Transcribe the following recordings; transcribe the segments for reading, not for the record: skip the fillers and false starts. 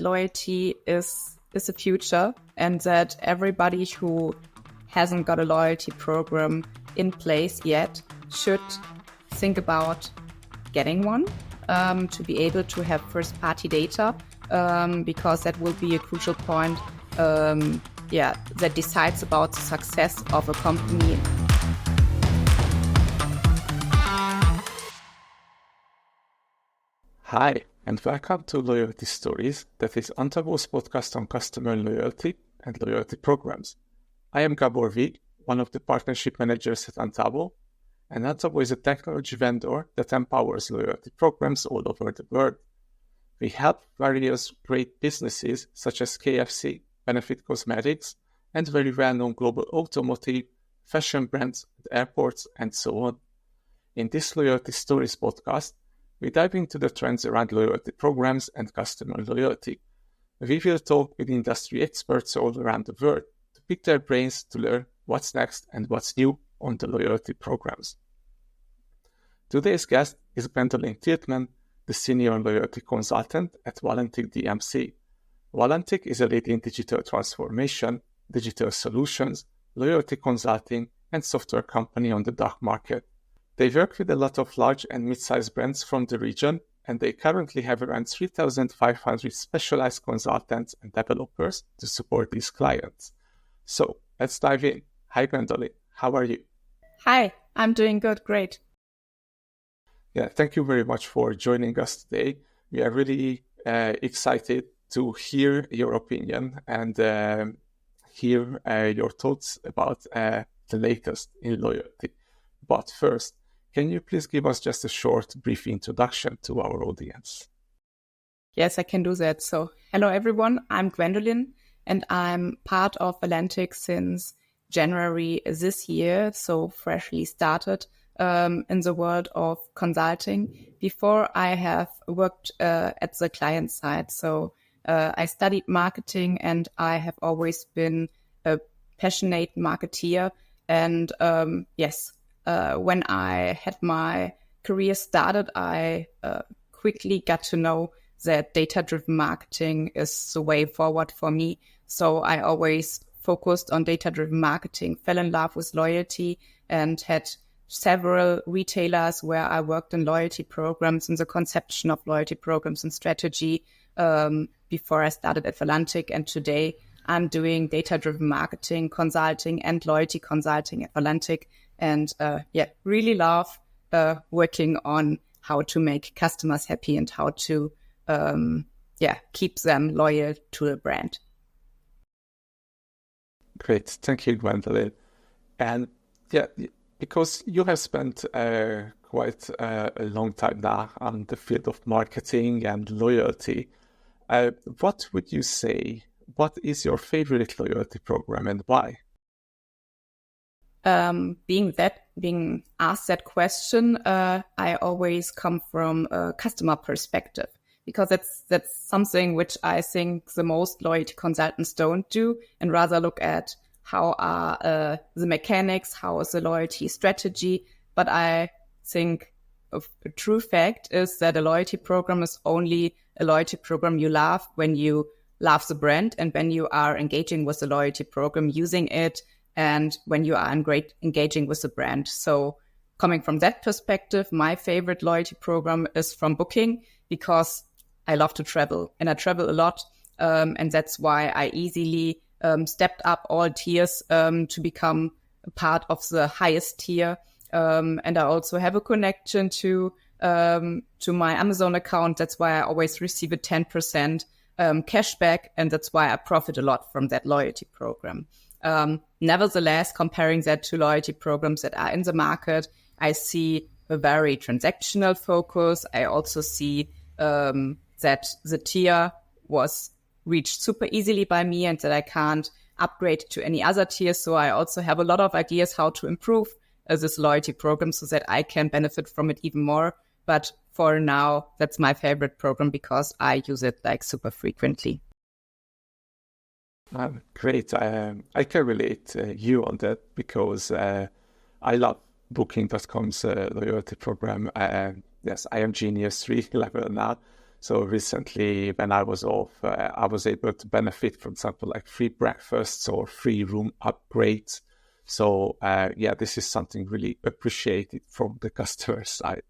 loyalty is the future, and that everybody who hasn't got a loyalty program in place yet should think about getting one to be able to have first-party data, because that will be a crucial point that decides about the success of a company. Hi, and welcome to Loyalty Stories, that is Antavo's podcast on customer loyalty and loyalty programs. I am Gabor, Vigh, one of the partnership managers at Antavo, and Antavo is a technology vendor that empowers loyalty programs all over the world. We help various great businesses such as KFC, Benefit Cosmetics, and very well-known global automotive, fashion brands, airports, and so on. In this Loyalty Stories podcast, we dive into the trends around loyalty programs and customer loyalty. We will talk with industry experts all around the world to pick their brains to learn what's next and what's new on the loyalty programs. Today's guest is Gwendolin Tiltmann, the Senior Loyalty Consultant at Valantic DMC. Valantic is a leading digital transformation, digital solutions, loyalty consulting, and software company on the DACH market. They work with a lot of large and mid-sized brands from the region, and they currently have around 3,500 specialized consultants and developers to support these clients. So let's dive in. Hi, Gwendolin. How are you? Hi, I'm doing good. Great. Yeah, thank you very much for joining us today. We are really excited to hear your opinion and hear your thoughts about the latest in loyalty. But first, can you please give us just a short, brief introduction to our audience? Yes, I can do that. So, hello everyone, I'm Gwendolin, and I'm part of Valantic since January this year, so freshly started in the world of consulting. Before, I have worked at the client side, so I studied marketing, and I have always been a passionate marketeer. And when I had my career started, I quickly got to know that data-driven marketing is the way forward for me. So I always focused on data-driven marketing, fell in love with loyalty, and had several retailers where I worked in loyalty programs and the conception of loyalty programs and strategy before I started at Valantic. And today I'm doing data-driven marketing, consulting, and loyalty consulting at Valantic. And really love working on how to make customers happy and how to keep them loyal to a brand. Great. Thank you, Gwendolin. And because you have spent quite a long time now on the field of marketing and loyalty, what would you say, what is your favorite loyalty program and why? Being asked that question, I always come from a customer perspective, because that's something which I think the most loyalty consultants don't do, and rather look at how are the mechanics, how is the loyalty strategy. But I think a true fact is that a loyalty program is only a loyalty program you love when you love the brand and when you are engaging with the loyalty program, using it, and when you are engaging with the brand. So coming from that perspective, my favorite loyalty program is from Booking, because I love to travel and I travel a lot. And that's why I easily stepped up all tiers to become a part of the highest tier. And I also have a connection to my Amazon account. That's why I always receive a 10% cashback. And that's why I profit a lot from that loyalty program. Nevertheless, comparing that to loyalty programs that are in the market, I see a very transactional focus. I also see that the tier was reached super easily by me and that I can't upgrade to any other tier. So I also have a lot of ideas how to improve this loyalty program so that I can benefit from it even more. But for now, that's my favorite program because I use it like super frequently. Great. I can relate you on that because I love Booking.com's loyalty program. Yes, I am Genius 3 level now. So recently, when I was off, I was able to benefit, for example, like free breakfasts or free room upgrades. So this is something really appreciated from the customer side.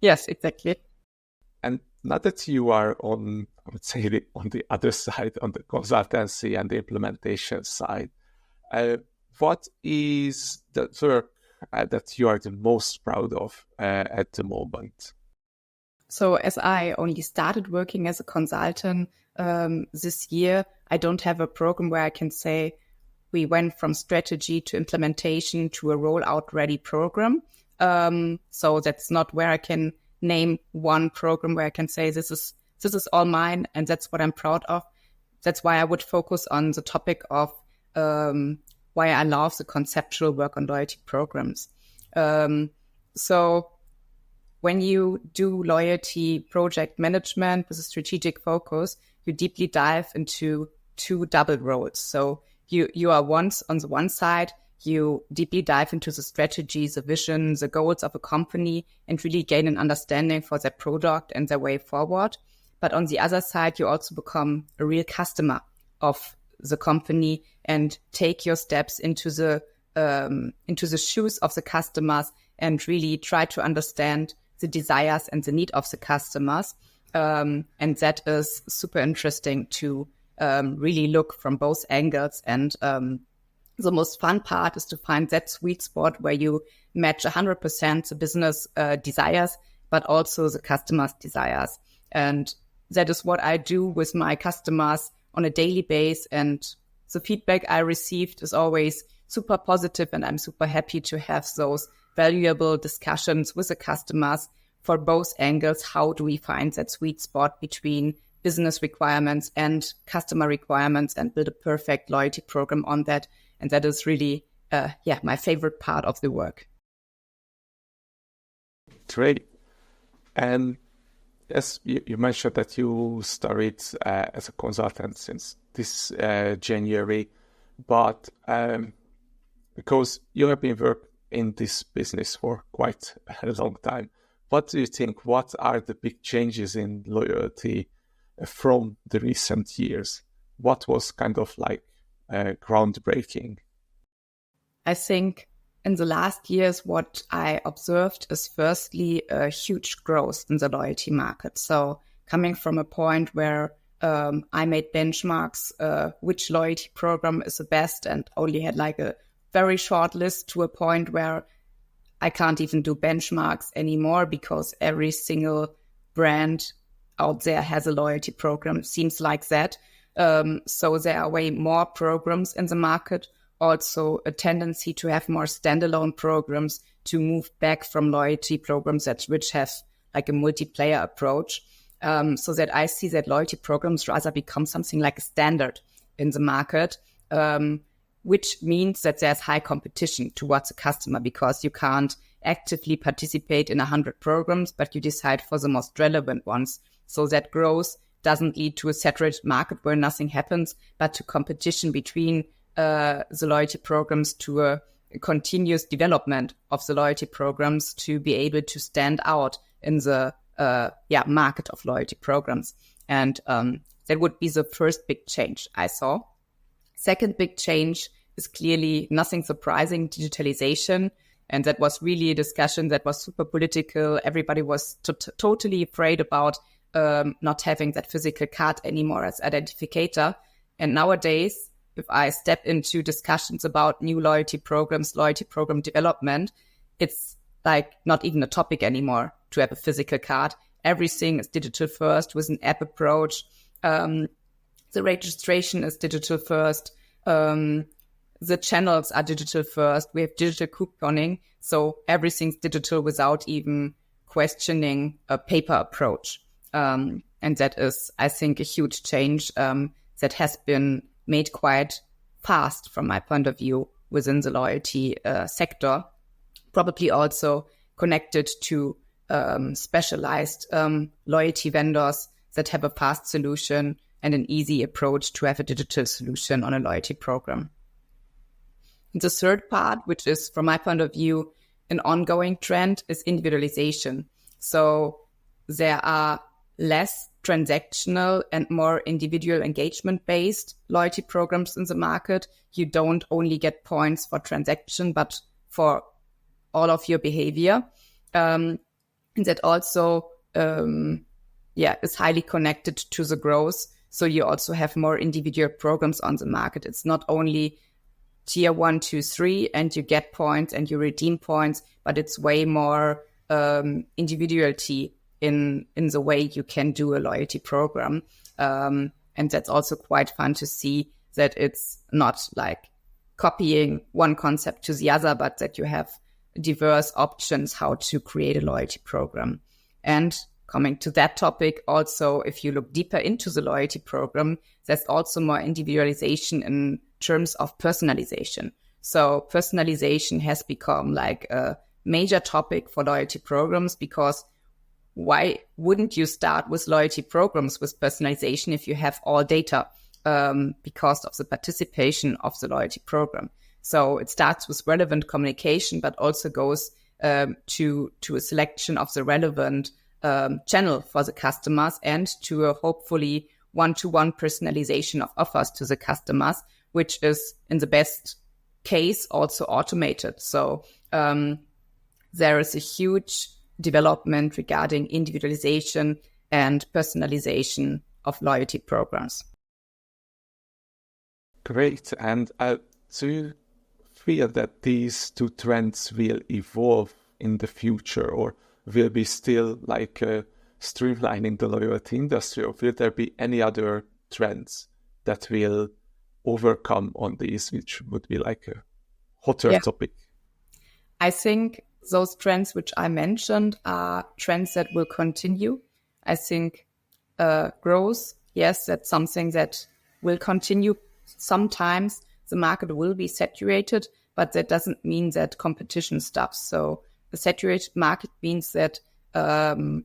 Yes, exactly. And now that you are on, I would say, on the other side, on the consultancy and the implementation side, what is the work that you are the most proud of at the moment? So as I only started working as a consultant this year, I don't have a program where I can say we went from strategy to implementation to a rollout ready program. So that's not where I can name one program where I can say this is all mine and that's what I'm proud of. That's why I would focus on the topic of why I love the conceptual work on loyalty programs. So when you do loyalty project management with a strategic focus, you deeply dive into two double roles. So you are once on the one side, you deeply dive into the strategies, the vision, the goals of a company, and really gain an understanding for their product and their way forward. But on the other side, you also become a real customer of the company and take your steps into the shoes of the customers and really try to understand the desires and the need of the customers. And that is super interesting to really look from both angles. And the most fun part is to find that sweet spot where you match 100% the business desires, but also the customer's desires. And that is what I do with my customers on a daily basis. And the feedback I received is always super positive, and I'm super happy to have those valuable discussions with the customers for both angles. How do we find that sweet spot between business requirements and customer requirements and build a perfect loyalty program on that? And that is really, my favorite part of the work. Great. And yes, you mentioned that you started as a consultant since this January, but because you have been working in this business for quite a long time, what do you think? What are the big changes in loyalty from the recent years? What was kind of like groundbreaking? I think in the last years, what I observed is firstly a huge growth in the loyalty market. So coming from a point where I made benchmarks, which loyalty program is the best, and only had like a very short list, to a point where I can't even do benchmarks anymore because every single brand out there has a loyalty program. It seems like that. So there are way more programs in the market. Also a tendency to have more standalone programs, to move back from loyalty programs which have like a multiplayer approach. So that I see that loyalty programs rather become something like a standard in the market, which means that there's high competition towards the customer, because you can't actively participate in 100 programs, but you decide for the most relevant ones. So that growth doesn't lead to a saturated market where nothing happens, but to competition between the loyalty programs, to a continuous development of the loyalty programs to be able to stand out in the market of loyalty programs. And that would be the first big change I saw. Second big change is clearly nothing surprising, digitalization. And that was really a discussion that was super political. Everybody was totally afraid about not having that physical card anymore as identificator. And nowadays, if I step into discussions about new loyalty programs, loyalty program development, it's like not even a topic anymore to have a physical card. Everything is digital first with an app approach. The registration is digital first. The channels are digital first. We have digital couponing. So everything's digital without even questioning a paper approach. And that is, I think, a huge change that has been made quite fast from my point of view within the loyalty sector, probably also connected to specialized loyalty vendors that have a fast solution and an easy approach to have a digital solution on a loyalty program. The third part, which is from my point of view an ongoing trend, is individualization. So there are less transactional and more individual engagement based loyalty programs in the market. You don't only get points for transaction, but for all of your behavior. And that also, is highly connected to the growth. So you also have more individual programs on the market. It's not only tier 1, 2, 3, and you get points and you redeem points, but it's way more individuality in the way you can do a loyalty program. And that's also quite fun to see that it's not like copying one concept to the other, but that you have diverse options how to create a loyalty program. And coming to that topic, also, if you look deeper into the loyalty program, there's also more individualization in terms of personalization. So personalization has become like a major topic for loyalty programs, because why wouldn't you start with loyalty programs with personalization if you have all data because of the participation of the loyalty program? So it starts with relevant communication, but also goes to a selection of the relevant channel for the customers, and to a hopefully one-to-one personalization of offers to the customers, which is in the best case also automated. So there is a huge development regarding individualization and personalization of loyalty programs. Great. And do you feel that these two trends will evolve in the future, or will be still like streamlining the loyalty industry, or will there be any other trends that will overcome on these, which would be like a hotter topic? I think those trends which I mentioned are trends that will continue. I think growth, yes, that's something that will continue. Sometimes the market will be saturated, but that doesn't mean that competition stops. So a saturated market means that the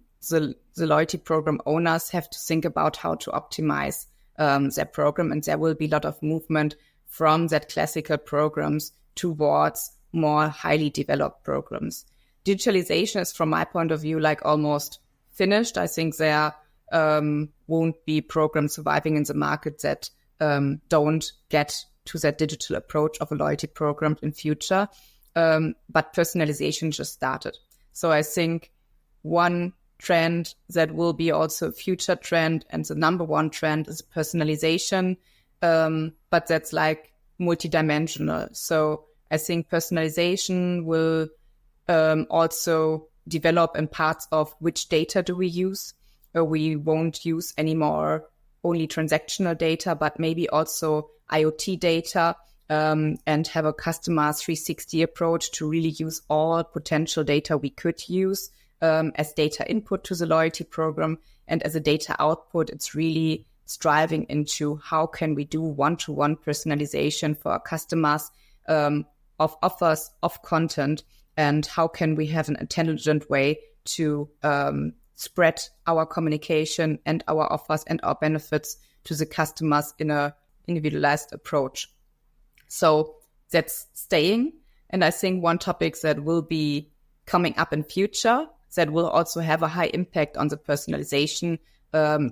loyalty program owners have to think about how to optimize their program, and there will be a lot of movement from that classical programs towards more highly developed programs. Digitalization is, from my point of view, like almost finished. I think there won't be programs surviving in the market that don't get to that digital approach of a loyalty program in future. But personalization just started. So I think one trend that will be also a future trend, and the number one trend, is personalization. But that's like multidimensional. So I think personalization will also develop in parts of which data do we use. We won't use anymore only transactional data, but maybe also IoT data, and have a customer 360 approach to really use all potential data we could use as data input to the loyalty program. And as a data output, it's really striving into how can we do one-to-one personalization for our customers of offers, of content, and how can we have an intelligent way to spread our communication and our offers and our benefits to the customers in a individualized approach. So that's staying. And I think one topic that will be coming up in future that will also have a high impact on the personalization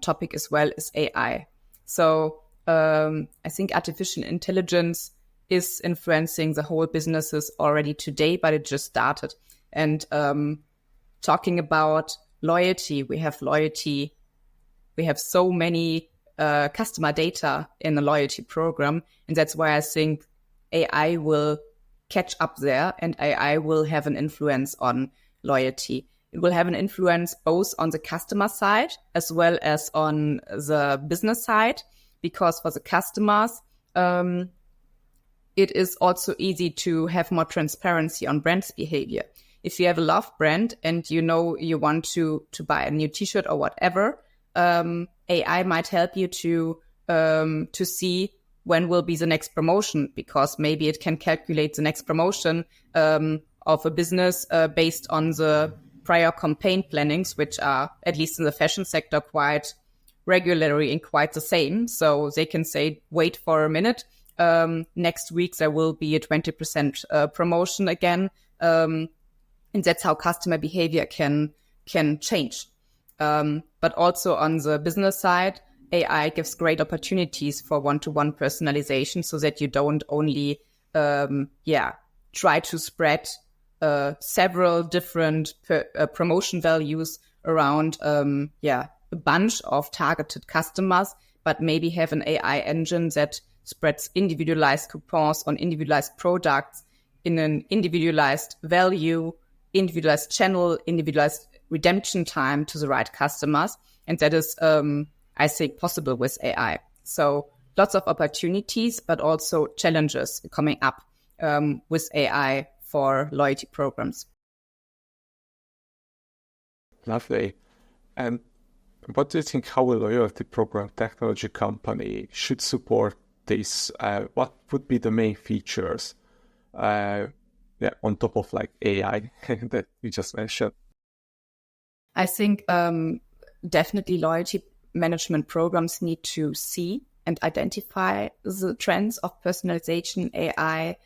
topic as well is AI. So I think artificial intelligence is influencing the whole businesses already today, but it just started. And talking about loyalty, we have so many customer data in the loyalty program. And that's why I think AI will catch up there, and AI will have an influence on loyalty. It will have an influence both on the customer side as well as on the business side, because for the customers, it is also easy to have more transparency on brand's behavior. If you have a love brand and you know you want to buy a new t-shirt or whatever, AI might help you to see when will be the next promotion, because maybe it can calculate the next promotion of a business based on the prior campaign plannings, which are, at least in the fashion sector, quite regularly and quite the same. So they can say, wait for a minute, next week there will be a 20% promotion again. And that's how customer behavior can change. But also on the business side, AI gives great opportunities for one-to-one personalization so that you don't only, try to spread several different promotion values around, a bunch of targeted customers, but maybe have an AI engine that spreads individualized coupons on individualized products in an individualized value, individualized channel, individualized redemption time to the right customers. And that is, I think, possible with AI. So lots of opportunities, but also challenges coming up with AI for loyalty programs. Lovely. And what do you think how a loyalty program technology company should support this? What would be the main features on top of like AI that you just mentioned? I think definitely loyalty management programs need to see and identify the trends of personalization, AI,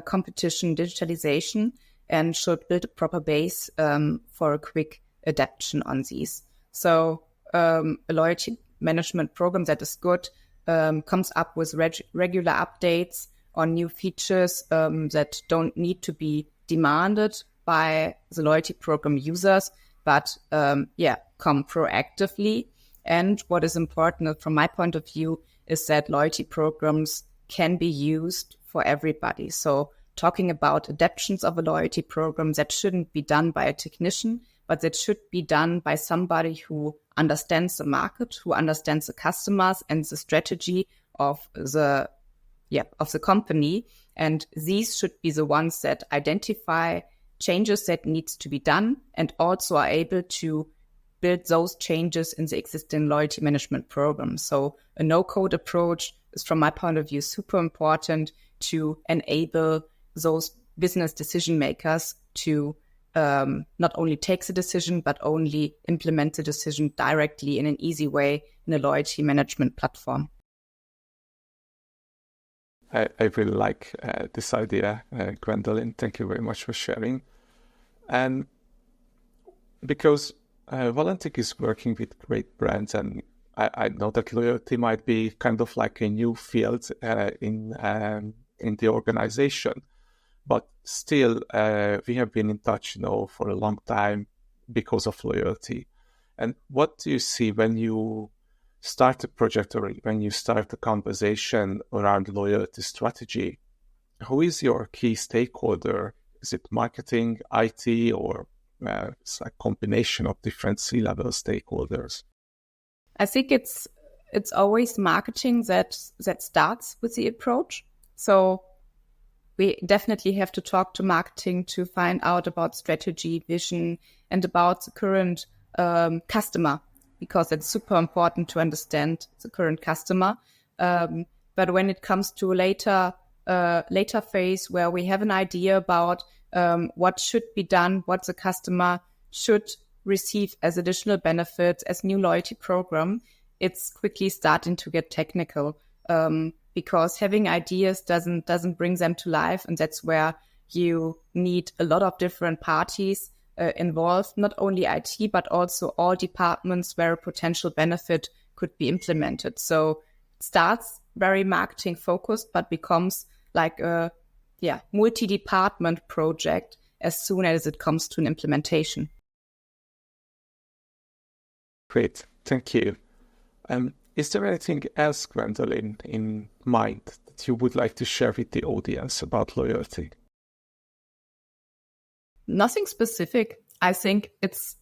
competition, digitalization, and should build a proper base for a quick adaptation on these. So a loyalty management program that is good comes up with regular updates on new features that don't need to be demanded by the loyalty program users, but come proactively. And what is important from my point of view is that loyalty programs can be used for everybody. So talking about adaptations of a loyalty program, that shouldn't be done by a technician, but that should be done by somebody who understands the market, who understands the customers and the strategy of the company. And these should be the ones that identify changes that needs to be done and also are able to build those changes in the existing loyalty management program. So a no-code approach is, from my point of view, super important to enable those business decision makers to not only take the decision, but only implement the decision directly in an easy way in a loyalty management platform. I really like this idea, Gwendolin. Thank you very much for sharing. And because Valantic is working with great brands, and I know that loyalty might be kind of like a new field in the organization, but still we have been in touch, for a long time because of loyalty. And what do you see when you start a project or when you start a conversation around loyalty strategy? Who is your key stakeholder? Is it marketing, IT, or it's a combination of different C-level stakeholders? I think it's always marketing that starts with the approach. So we definitely have to talk to marketing to find out about strategy, vision, and about the current customer, because it's super important to understand the current customer. But when it comes to later phase where we have an idea about what should be done, what the customer should receive as additional benefits, as new loyalty program, it's quickly starting to get technical because having ideas doesn't bring them to life. And that's where you need a lot of different parties involved, not only IT, but also all departments where a potential benefit could be implemented. So it starts very marketing focused, but becomes like a multi-department project as soon as it comes to an implementation. Great, thank you. Is there anything else, Gwendolin, in mind that you would like to share with the audience about loyalty? Nothing specific. I think it's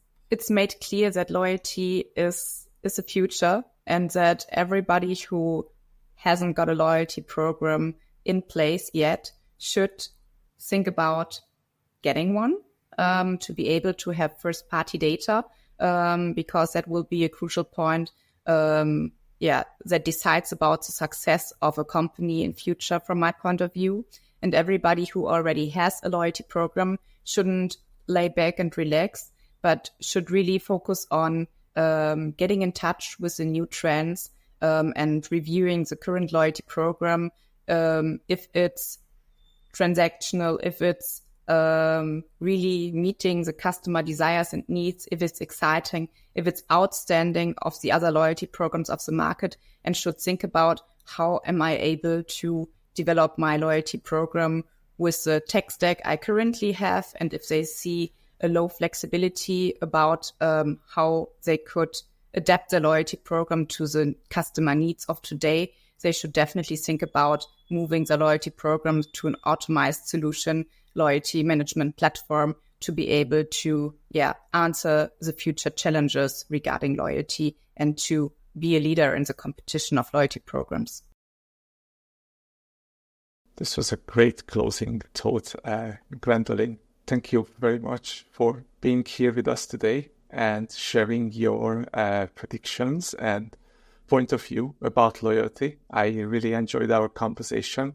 made clear that loyalty is the future, and that everybody who hasn't got a loyalty program in place yet should think about getting one to be able to have first-party data, because that will be a crucial point that decides about the success of a company in future from my point of view. And everybody who already has a loyalty program shouldn't lay back and relax, but should really focus on getting in touch with the new trends and reviewing the current loyalty program, if it's transactional, if it's really meeting the customer desires and needs, if it's exciting, if it's outstanding of the other loyalty programs of the market, and should think about how am I able to develop my loyalty program with the tech stack I currently have. And if they see a low flexibility about how they could adapt the loyalty program to the customer needs of today, they should definitely think about moving the loyalty program to an automized solution, loyalty management platform, to be able to answer the future challenges regarding loyalty and to be a leader in the competition of loyalty programs. This was a great closing thought, Gwendolin. Thank you very much for being here with us today and sharing your predictions and point of view about loyalty. I really enjoyed our conversation.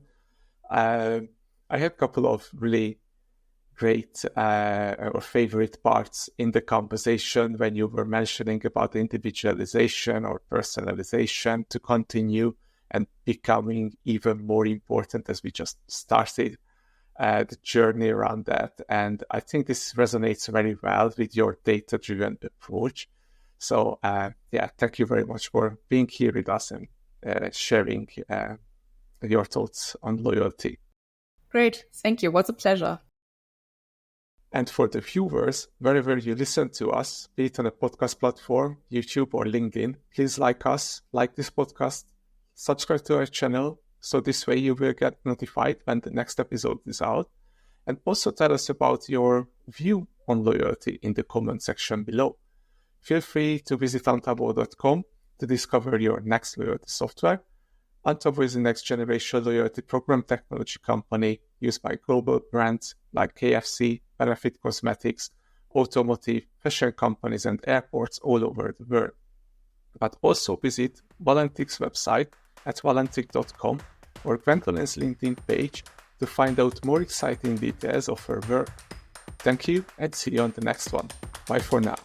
I had a couple of really great or favorite parts in the conversation when you were mentioning about individualization or personalization to continue and becoming even more important as we just started the journey around that. And I think this resonates very well with your data-driven approach. So thank you very much for being here with us and sharing your thoughts on loyalty. Great. Thank you. It was a pleasure. And for the viewers, wherever you listen to us, be it on a podcast platform, YouTube or LinkedIn, please like us, like this podcast, subscribe to our channel, so this way you will get notified when the next episode is out. And also tell us about your view on loyalty in the comment section below. Feel free to visit antavo.com to discover your next loyalty software. Antavo is the next generation loyalty program technology company used by global brands like KFC, Benefit Cosmetics, automotive, fashion companies, and airports all over the world. But also visit Valantic's website at valantic.com or Gwendolin's LinkedIn page to find out more exciting details of her work. Thank you and see you on the next one. Bye for now.